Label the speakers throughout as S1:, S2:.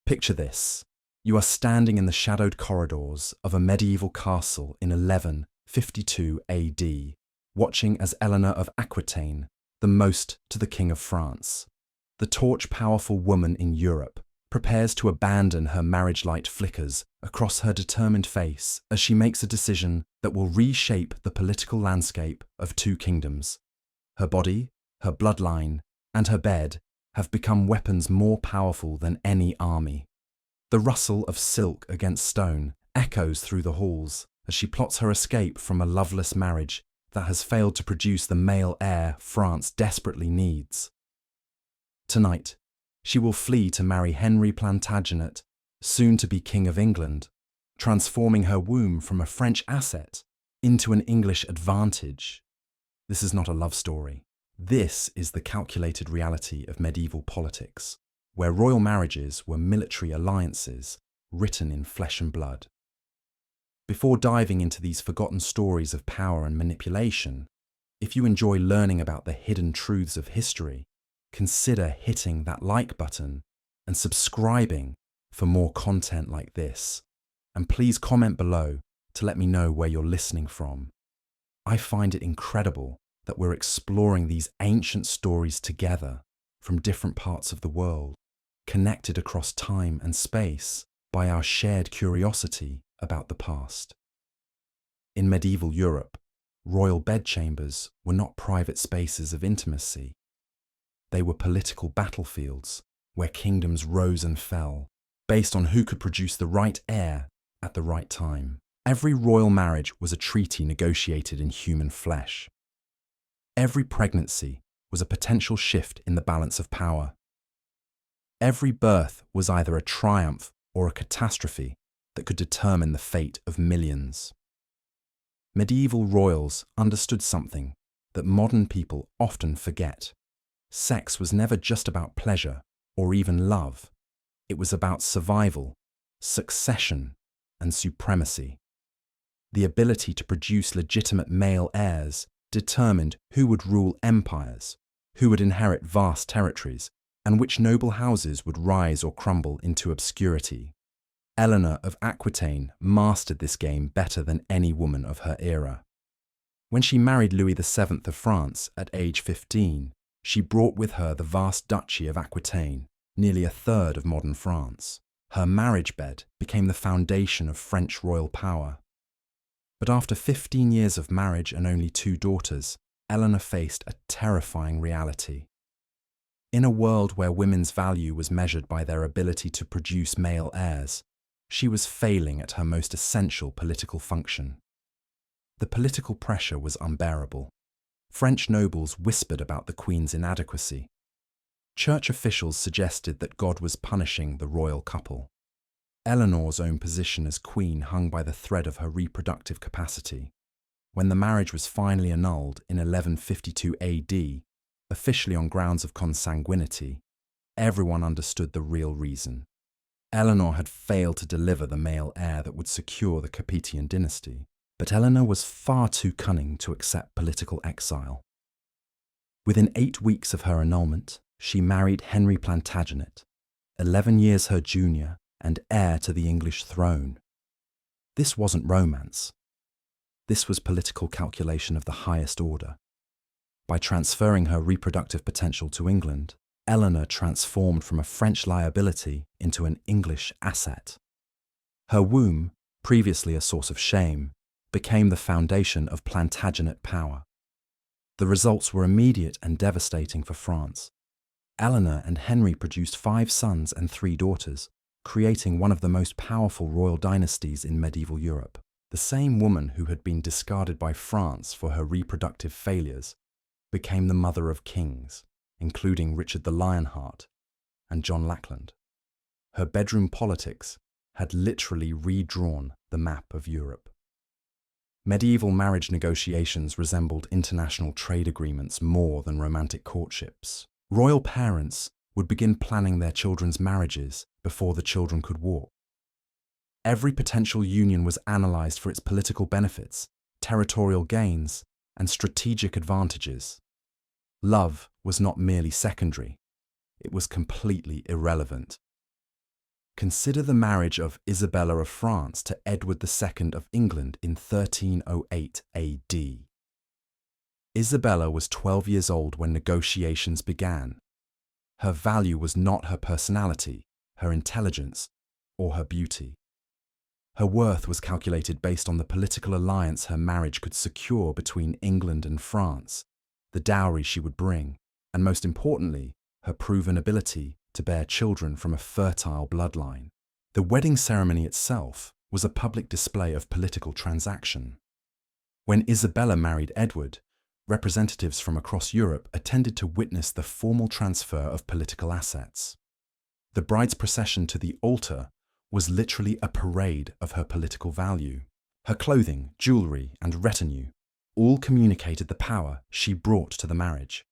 S1: Picture this. You are standing in the shadowed corridors of a medieval castle in 1152 AD, watching as Eleanor of Aquitaine, the most to the King of France, the torch-powerful woman in Europe, prepares to abandon her marriage light flickers across her determined face as she makes a decision that will reshape the political landscape of two kingdoms. Her body, her bloodline, and her bed have become weapons more powerful than any army. The rustle of silk against stone echoes through the halls as she plots her escape from a loveless marriage that has failed to produce the male heir France desperately needs. Tonight, she will flee to marry Henry Plantagenet, soon to be King of England, transforming her womb from a French asset into an English advantage. This is not a love story. This is the calculated reality of medieval politics, where royal marriages were military alliances written in flesh and blood. Before diving into these forgotten stories of power and manipulation, if you enjoy learning about the hidden truths of history, consider hitting that like button and subscribing for more content like this. And please comment below to let me know where you're listening from. I find it incredible that we're exploring these ancient stories together from different parts of the world, connected across time and space by our shared curiosity about the past. In medieval Europe, royal bedchambers were not private spaces of intimacy. They were political battlefields where kingdoms rose and fell based on who could produce the right heir at the right time. Every royal marriage was a treaty negotiated in human flesh. Every pregnancy was a potential shift in the balance of power. Every birth was either a triumph or a catastrophe that could determine the fate of millions. Medieval royals understood something that modern people often forget. Sex was never just about pleasure or even love. It was about survival, succession, and supremacy. The ability to produce legitimate male heirs determined who would rule empires, who would inherit vast territories, and which noble houses would rise or crumble into obscurity. Eleanor of Aquitaine mastered this game better than any woman of her era. When she married Louis VII of France at age 15, she brought with her the vast duchy of Aquitaine, nearly a third of modern France. Her marriage bed became the foundation of French royal power. But after 15 years of marriage and only 2 daughters, Eleanor faced a terrifying reality. In a world where women's value was measured by their ability to produce male heirs, she was failing at her most essential political function. The political pressure was unbearable. French nobles whispered about the Queen's inadequacy. Church officials suggested that God was punishing the royal couple. Eleanor's own position as queen hung by the thread of her reproductive capacity. When the marriage was finally annulled in 1152 AD, officially on grounds of consanguinity, everyone understood the real reason. Eleanor had failed to deliver the male heir that would secure the Capetian dynasty. But Eleanor was far too cunning to accept political exile. Within 8 weeks of her annulment, she married Henry Plantagenet, 11 years her junior and heir to the English throne. This wasn't romance. This was political calculation of the highest order. By transferring her reproductive potential to England, Eleanor transformed from a French liability into an English asset. Her womb, previously a source of shame, became the foundation of Plantagenet power. The results were immediate and devastating for France. Eleanor and Henry produced 5 sons and 3 daughters, creating one of the most powerful royal dynasties in medieval Europe. The same woman who had been discarded by France for her reproductive failures became the mother of kings, including Richard the Lionheart and John Lackland. Her bedroom politics had literally redrawn the map of Europe. Medieval marriage negotiations resembled international trade agreements more than romantic courtships. Royal parents would begin planning their children's marriages before the children could walk. Every potential union was analysed for its political benefits, territorial gains, and strategic advantages. Love was not merely secondary, it was completely irrelevant. Consider the marriage of Isabella of France to Edward II of England in 1308 AD. Isabella was 12 years old when negotiations began. Her value was not her personality, her intelligence, or her beauty. Her worth was calculated based on the political alliance her marriage could secure between England and France, the dowry she would bring, and most importantly, her proven ability to bear children from a fertile bloodline. The wedding ceremony itself was a public display of political transaction. When Isabella married Edward, representatives from across Europe attended to witness the formal transfer of political assets. The bride's procession to the altar was literally a parade of her political value. Her clothing, jewellery, and retinue all communicated the power she brought to the marriage.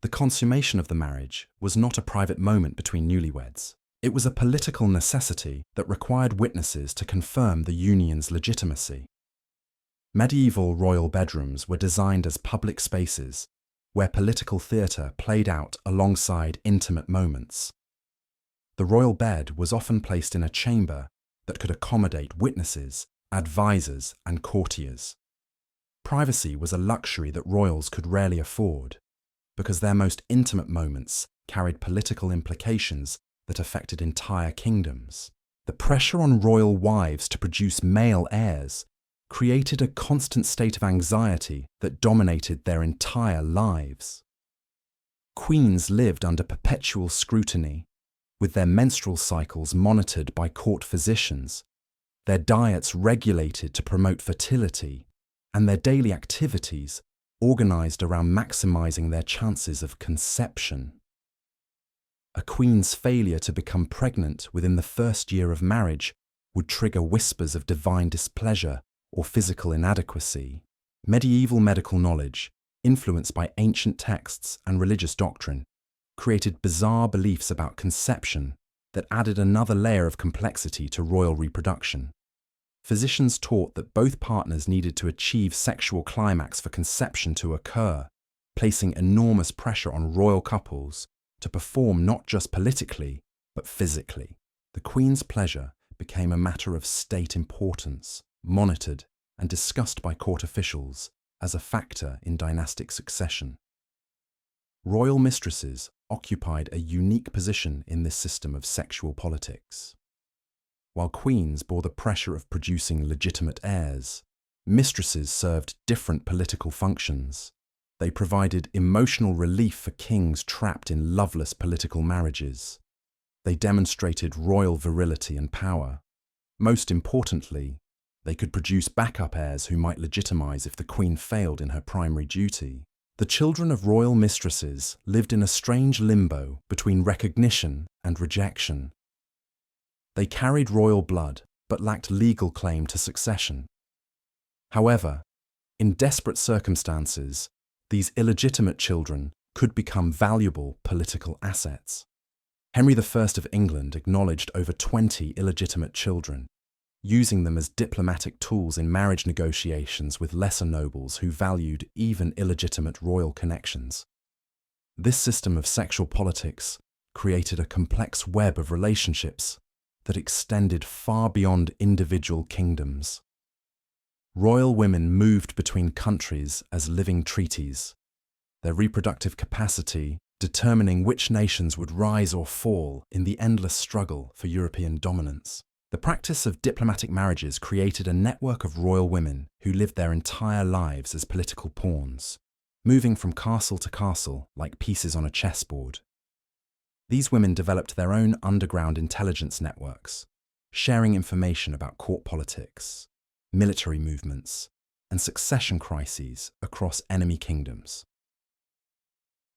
S1: The consummation of the marriage was not a private moment between newlyweds. It was a political necessity that required witnesses to confirm the union's legitimacy. Medieval royal bedrooms were designed as public spaces where political theatre played out alongside intimate moments. The royal bed was often placed in a chamber that could accommodate witnesses, advisors, and courtiers. Privacy was a luxury that royals could rarely afford, because their most intimate moments carried political implications that affected entire kingdoms. The pressure on royal wives to produce male heirs created a constant state of anxiety that dominated their entire lives. Queens lived under perpetual scrutiny, with their menstrual cycles monitored by court physicians, their diets regulated to promote fertility, and their daily activities organised around maximising their chances of conception. A queen's failure to become pregnant within the first year of marriage would trigger whispers of divine displeasure or physical inadequacy. Medieval medical knowledge, influenced by ancient texts and religious doctrine, created bizarre beliefs about conception that added another layer of complexity to royal reproduction. Physicians taught that both partners needed to achieve sexual climax for conception to occur, placing enormous pressure on royal couples to perform not just politically, but physically. The Queen's pleasure became a matter of state importance, monitored and discussed by court officials as a factor in dynastic succession. Royal mistresses occupied a unique position in this system of sexual politics. While queens bore the pressure of producing legitimate heirs, mistresses served different political functions. They provided emotional relief for kings trapped in loveless political marriages. They demonstrated royal virility and power. Most importantly, they could produce backup heirs who might legitimize if the queen failed in her primary duty. The children of royal mistresses lived in a strange limbo between recognition and rejection. They carried royal blood but lacked legal claim to succession. However, in desperate circumstances, these illegitimate children could become valuable political assets. Henry I of England acknowledged over 20 illegitimate children, using them as diplomatic tools in marriage negotiations with lesser nobles who valued even illegitimate royal connections. This system of sexual politics created a complex web of relationships that extended far beyond individual kingdoms. Royal women moved between countries as living treaties, their reproductive capacity determining which nations would rise or fall in the endless struggle for European dominance. The practice of diplomatic marriages created a network of royal women who lived their entire lives as political pawns, moving from castle to castle like pieces on a chessboard. These women developed their own underground intelligence networks, sharing information about court politics, military movements, and succession crises across enemy kingdoms.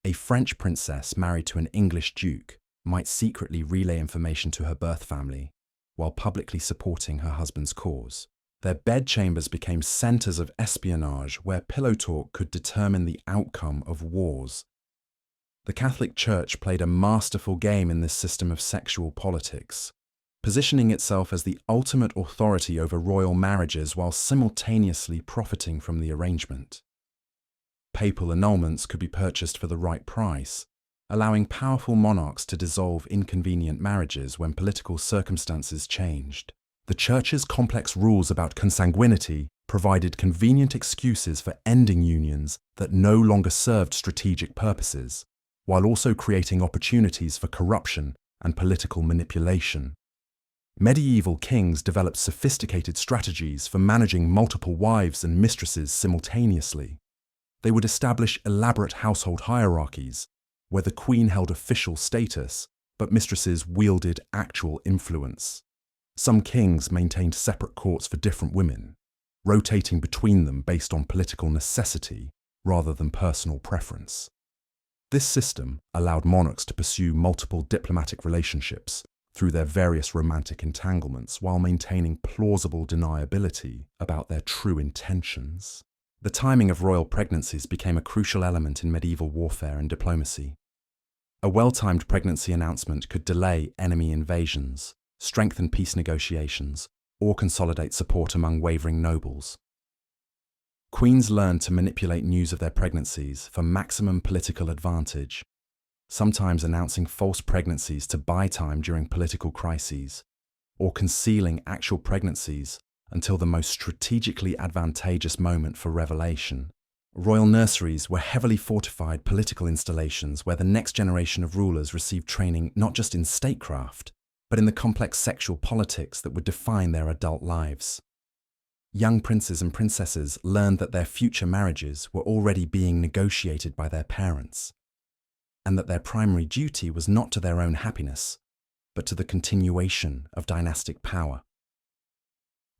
S1: A French princess married to an English duke might secretly relay information to her birth family while publicly supporting her husband's cause. Their bedchambers became centres of espionage where pillow talk could determine the outcome of wars. The Catholic Church played a masterful game in this system of sexual politics, positioning itself as the ultimate authority over royal marriages while simultaneously profiting from the arrangement. Papal annulments could be purchased for the right price, allowing powerful monarchs to dissolve inconvenient marriages when political circumstances changed. The Church's complex rules about consanguinity provided convenient excuses for ending unions that no longer served strategic purposes, while also creating opportunities for corruption and political manipulation. Medieval kings developed sophisticated strategies for managing multiple wives and mistresses simultaneously. They would establish elaborate household hierarchies, where the queen held official status, but mistresses wielded actual influence. Some kings maintained separate courts for different women, rotating between them based on political necessity rather than personal preference. This system allowed monarchs to pursue multiple diplomatic relationships through their various romantic entanglements while maintaining plausible deniability about their true intentions. The timing of royal pregnancies became a crucial element in medieval warfare and diplomacy. A well-timed pregnancy announcement could delay enemy invasions, strengthen peace negotiations, or consolidate support among wavering nobles. Queens learned to manipulate news of their pregnancies for maximum political advantage, sometimes announcing false pregnancies to buy time during political crises, or concealing actual pregnancies until the most strategically advantageous moment for revelation. Royal nurseries were heavily fortified political installations where the next generation of rulers received training not just in statecraft, but in the complex sexual politics that would define their adult lives. Young princes and princesses learned that their future marriages were already being negotiated by their parents, and that their primary duty was not to their own happiness, but to the continuation of dynastic power.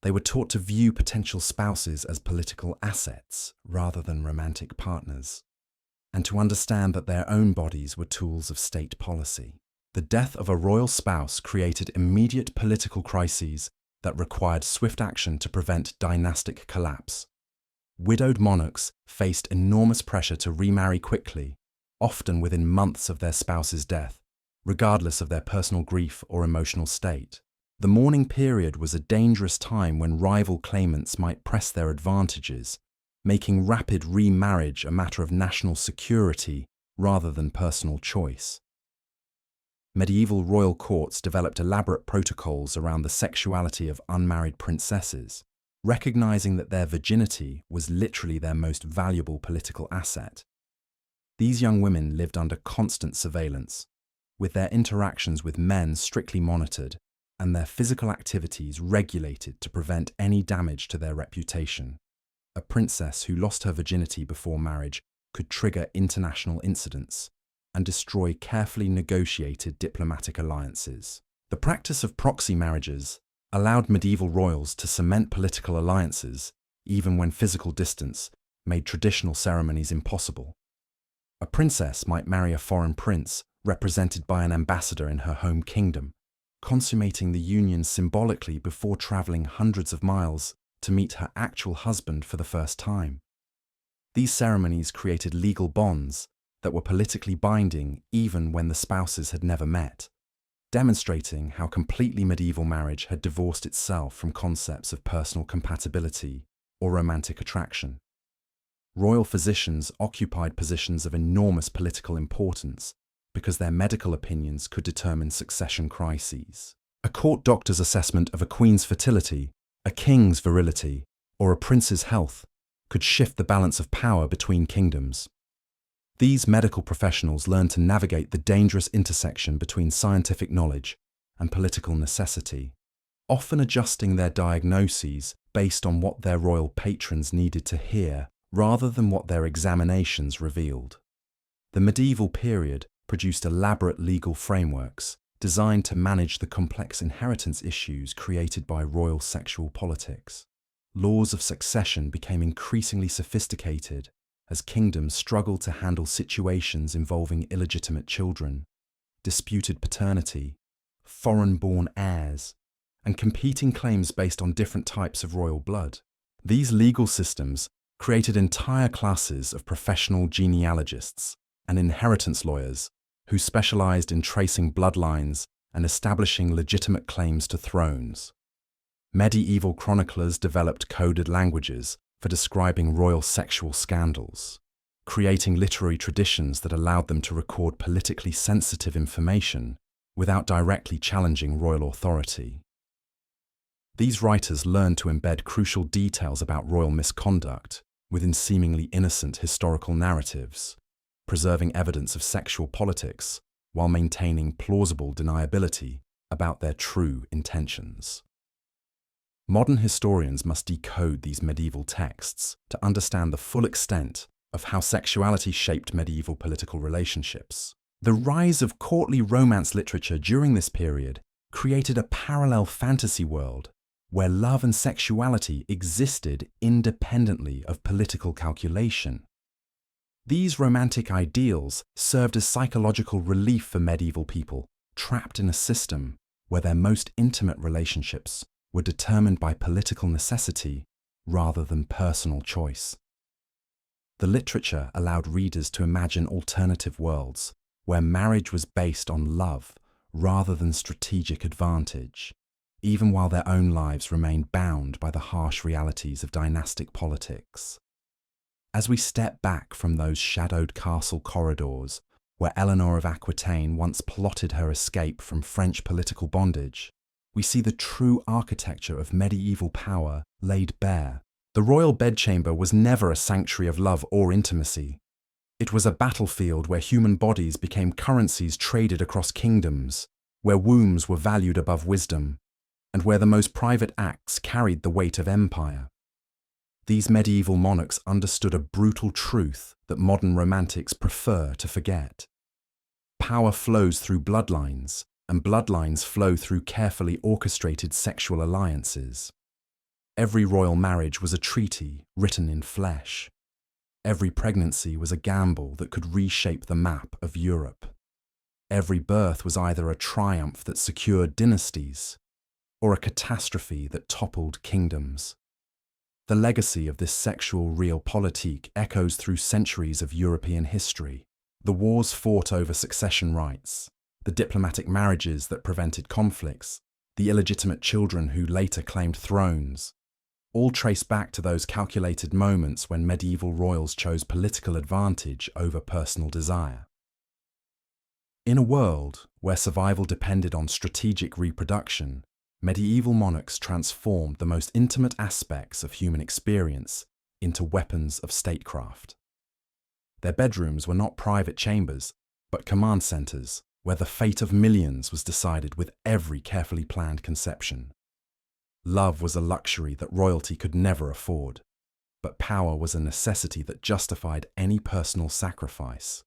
S1: They were taught to view potential spouses as political assets rather than romantic partners, and to understand that their own bodies were tools of state policy. The death of a royal spouse created immediate political crises that required swift action to prevent dynastic collapse. Widowed monarchs faced enormous pressure to remarry quickly, often within months of their spouse's death, regardless of their personal grief or emotional state. The mourning period was a dangerous time when rival claimants might press their advantages, making rapid remarriage a matter of national security rather than personal choice. Medieval royal courts developed elaborate protocols around the sexuality of unmarried princesses, recognizing that their virginity was literally their most valuable political asset. These young women lived under constant surveillance, with their interactions with men strictly monitored and their physical activities regulated to prevent any damage to their reputation. A princess who lost her virginity before marriage could trigger international incidents and destroy carefully negotiated diplomatic alliances. The practice of proxy marriages allowed medieval royals to cement political alliances even when physical distance made traditional ceremonies impossible. A princess might marry a foreign prince represented by an ambassador in her home kingdom, consummating the union symbolically before traveling hundreds of miles to meet her actual husband for the first time. These ceremonies created legal bonds that were politically binding even when the spouses had never met, demonstrating how completely medieval marriage had divorced itself from concepts of personal compatibility or romantic attraction. Royal physicians occupied positions of enormous political importance because their medical opinions could determine succession crises. A court doctor's assessment of a queen's fertility, a king's virility, or a prince's health could shift the balance of power between kingdoms. These medical professionals learned to navigate the dangerous intersection between scientific knowledge and political necessity, often adjusting their diagnoses based on what their royal patrons needed to hear rather than what their examinations revealed. The medieval period produced elaborate legal frameworks designed to manage the complex inheritance issues created by royal sexual politics. Laws of succession became increasingly sophisticated as kingdoms struggled to handle situations involving illegitimate children, disputed paternity, foreign-born heirs, and competing claims based on different types of royal blood. These legal systems created entire classes of professional genealogists and inheritance lawyers who specialized in tracing bloodlines and establishing legitimate claims to thrones. Medieval chroniclers developed coded languages for describing royal sexual scandals, creating literary traditions that allowed them to record politically sensitive information without directly challenging royal authority. These writers learned to embed crucial details about royal misconduct within seemingly innocent historical narratives, preserving evidence of sexual politics while maintaining plausible deniability about their true intentions. Modern historians must decode these medieval texts to understand the full extent of how sexuality shaped medieval political relationships. The rise of courtly romance literature during this period created a parallel fantasy world where love and sexuality existed independently of political calculation. These romantic ideals served as psychological relief for medieval people trapped in a system where their most intimate relationships were determined by political necessity rather than personal choice. The literature allowed readers to imagine alternative worlds where marriage was based on love rather than strategic advantage, even while their own lives remained bound by the harsh realities of dynastic politics. As we step back from those shadowed castle corridors where Eleanor of Aquitaine once plotted her escape from French political bondage, we see the true architecture of medieval power laid bare. The royal bedchamber was never a sanctuary of love or intimacy. It was a battlefield where human bodies became currencies traded across kingdoms, where wombs were valued above wisdom, and where the most private acts carried the weight of empire. These medieval monarchs understood a brutal truth that modern romantics prefer to forget. Power flows through bloodlines, and bloodlines flow through carefully orchestrated sexual alliances. Every royal marriage was a treaty written in flesh. Every pregnancy was a gamble that could reshape the map of Europe. Every birth was either a triumph that secured dynasties or a catastrophe that toppled kingdoms. The legacy of this sexual realpolitik echoes through centuries of European history. The wars fought over succession rights, the diplomatic marriages that prevented conflicts, the illegitimate children who later claimed thrones, all trace back to those calculated moments when medieval royals chose political advantage over personal desire. In a world where survival depended on strategic reproduction, medieval monarchs transformed the most intimate aspects of human experience into weapons of statecraft. Their bedrooms were not private chambers, but command centers where the fate of millions was decided with every carefully planned conception. Love was a luxury that royalty could never afford, but power was a necessity that justified any personal sacrifice.